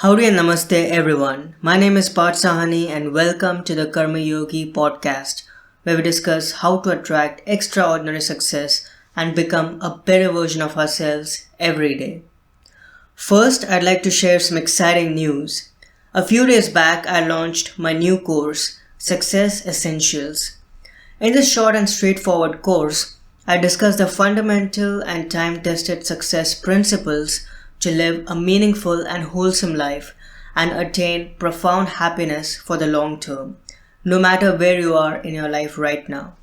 Howdy and namaste everyone. My name is Parth and welcome to the Karma Yogi podcast where we discuss how to attract extraordinary success and become a better version of ourselves every day. First, I'd like to share some exciting news. A few days back, I launched my new course, Success Essentials. In this short and straightforward course, I discuss the fundamental and time-tested success principles to live a meaningful and wholesome life and attain profound happiness for the long term, no matter where you are in your life right now.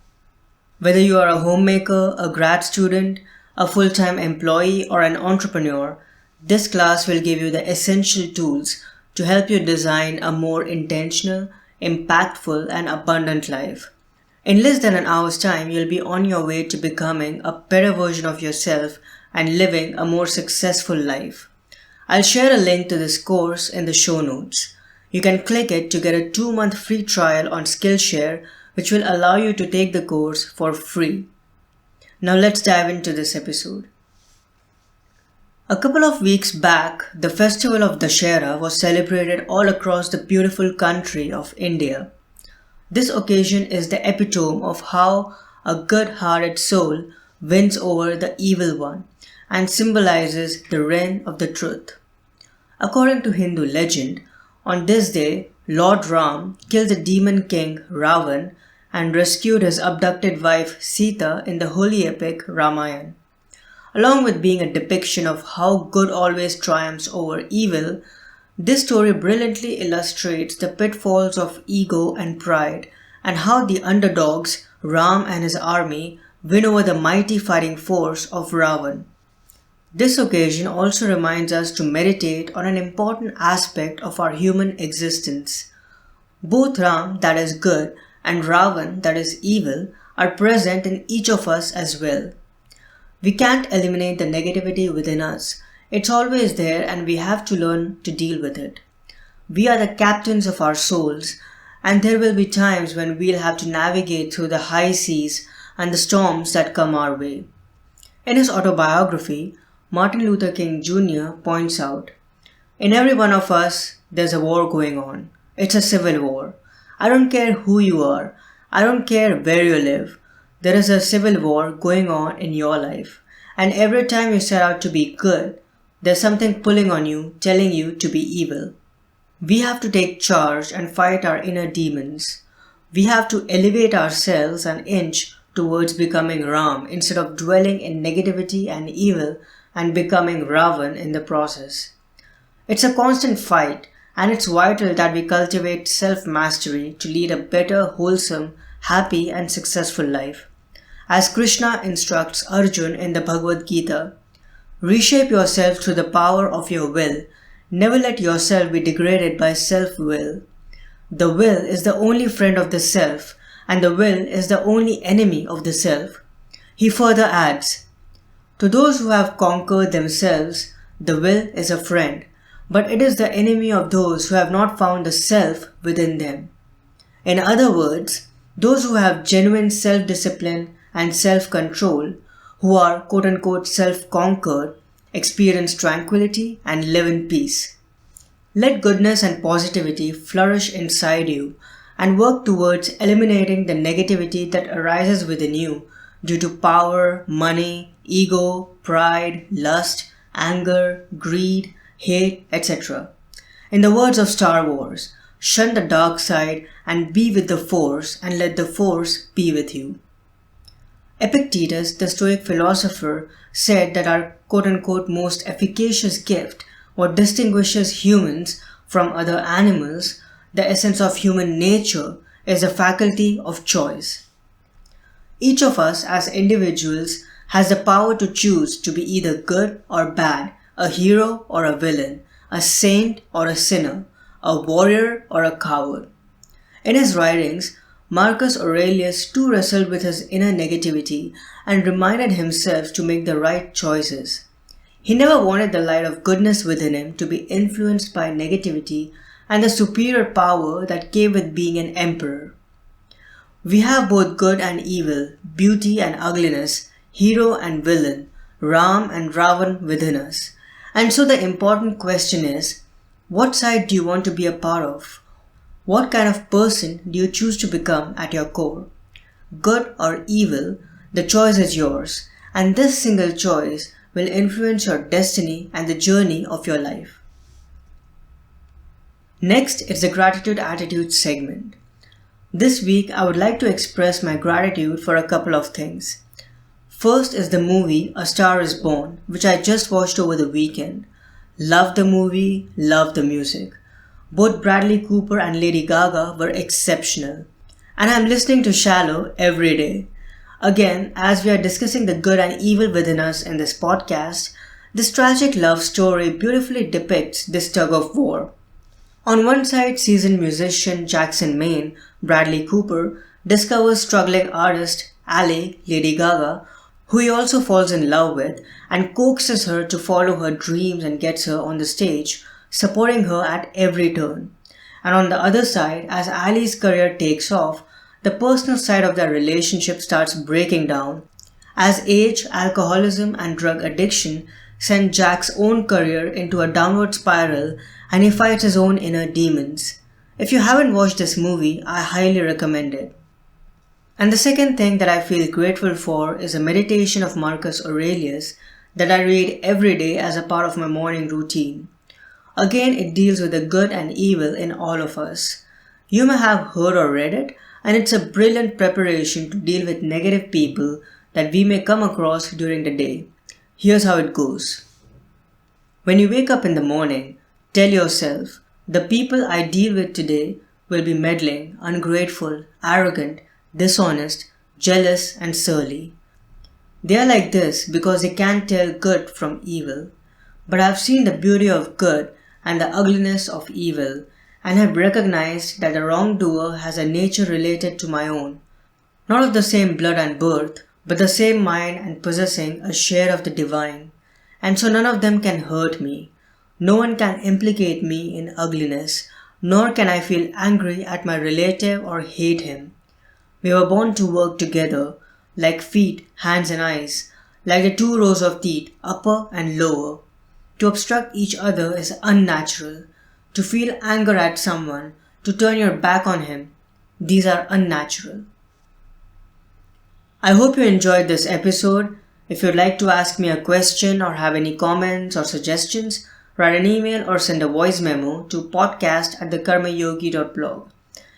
Whether you are a homemaker, a grad student, a full-time employee, or an entrepreneur, this class will give you the essential tools to help you design a more intentional, impactful, and abundant life. In less than an hour's time, you'll be on your way to becoming a better version of yourself and living a more successful life. I'll share a link to this course in the show notes. You can click it to get a 2-month free trial on Skillshare, which will allow you to take the course for free. Now let's dive into this episode. A couple of weeks back, the festival of Dussehra was celebrated all across the beautiful country of India. This occasion is the epitome of how a good-hearted soul wins over the evil one and symbolizes the reign of the truth. According to Hindu legend, on this day, Lord Ram killed the demon king Ravan and rescued his abducted wife Sita in the holy epic Ramayana. Along with being a depiction of how good always triumphs over evil, this story brilliantly illustrates the pitfalls of ego and pride and how the underdogs, Ram and his army, win over the mighty fighting force of Ravan. This occasion also reminds us to meditate on an important aspect of our human existence. Both Ram, that is good, and Ravan, that is evil, are present in each of us as well. We can't eliminate the negativity within us. It's always there and we have to learn to deal with it. We are the captains of our souls, and there will be times when we'll have to navigate through the high seas and the storms that come our way. In his autobiography, Martin Luther King Jr. points out, "In every one of us, there's a war going on. It's a civil war. I don't care who you are. I don't care where you live. There is a civil war going on in your life. And every time you set out to be good, there's something pulling on you, telling you to be evil. We have to take charge and fight our inner demons. We have to elevate ourselves an inch towards becoming Ram instead of dwelling in negativity and evil and becoming Ravan in the process. It's a constant fight, and it's vital that we cultivate self-mastery to lead a better, wholesome, happy and successful life. As Krishna instructs Arjun in the Bhagavad Gita, reshape yourself through the power of your will. Never let yourself be degraded by self-will. The will is the only friend of the self, and the will is the only enemy of the self." He further adds, "To those who have conquered themselves, the will is a friend, but it is the enemy of those who have not found the self within them." In other words, those who have genuine self-discipline and self-control, who are quote-unquote self-conquered, experience tranquility and live in peace. Let goodness and positivity flourish inside you and work towards eliminating the negativity that arises within you due to power, money, ego, pride, lust, anger, greed, hate, etc. In the words of Star Wars, shun the dark side and be with the Force and let the Force be with you. Epictetus, the Stoic philosopher, said that our quote-unquote most efficacious gift, what distinguishes humans from other animals, the essence of human nature, is the faculty of choice. Each of us as individuals has the power to choose to be either good or bad, a hero or a villain, a saint or a sinner, a warrior or a coward. In his writings, Marcus Aurelius too wrestled with his inner negativity and reminded himself to make the right choices. He never wanted the light of goodness within him to be influenced by negativity and the superior power that came with being an emperor. We have both good and evil, beauty and ugliness, hero and villain, Ram and Ravan within us. And so the important question is, What side do you want to be a part of? What kind of person do you choose to become at your core? Good or evil, the choice is yours, and this single choice will influence your destiny and the journey of your life. Next is the gratitude attitude segment. This week I would like to express my gratitude for a couple of things. First is the movie A Star is Born, which I just watched over the weekend. Loved the movie, loved the music. Both Bradley Cooper and Lady Gaga were exceptional. And I'm listening to Shallow every day. Again, as we are discussing the good and evil within us in this podcast, this tragic love story beautifully depicts this tug of war. On one side, seasoned musician Jackson Maine, Bradley Cooper, discovers struggling artist Ally, Lady Gaga, who he also falls in love with and coaxes her to follow her dreams and gets her on the stage, supporting her at every turn. And on the other side, as Ally's career takes off, the personal side of their relationship starts breaking down, as age, alcoholism and drug addiction send Jack's own career into a downward spiral and he fights his own inner demons. If you haven't watched this movie, I highly recommend it. And the second thing that I feel grateful for is a meditation of Marcus Aurelius that I read every day as a part of my morning routine. Again, it deals with the good and evil in all of us. You may have heard or read it, and it's a brilliant preparation to deal with negative people that we may come across during the day. Here's how it goes. When you wake up in the morning, tell yourself, the people I deal with today will be meddling, ungrateful, arrogant, dishonest, jealous, and surly. They are like this because they can't tell good from evil. But I've seen the beauty of good and the ugliness of evil, and have recognized that the wrongdoer has a nature related to my own, not of the same blood and birth, but the same mind and possessing a share of the divine. And so none of them can hurt me. No one can implicate me in ugliness, nor can I feel angry at my relative or hate him. We were born to work together, like feet, hands and eyes, like the two rows of teeth, upper and lower. To obstruct each other is unnatural. To feel anger at someone, to turn your back on him, these are unnatural. I hope you enjoyed this episode. If you'd like to ask me a question or have any comments or suggestions, write an email or send a voice memo to podcast@thekarmayogi.blog.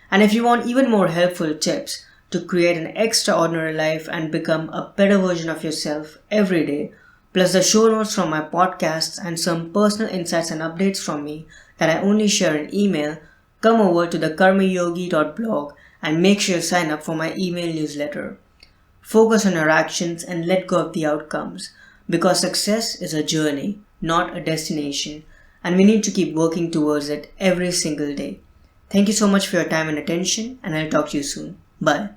And if you want even more helpful tips to create an extraordinary life and become a better version of yourself every day, plus the show notes from my podcasts and some personal insights and updates from me that I only share in email, come over to thekarmayogi.blog and make sure you sign up for my email newsletter. Focus on your actions and let go of the outcomes, because success is a journey, not a destination, and we need to keep working towards it every single day. Thank you so much for your time and attention, and I'll talk to you soon. Bye.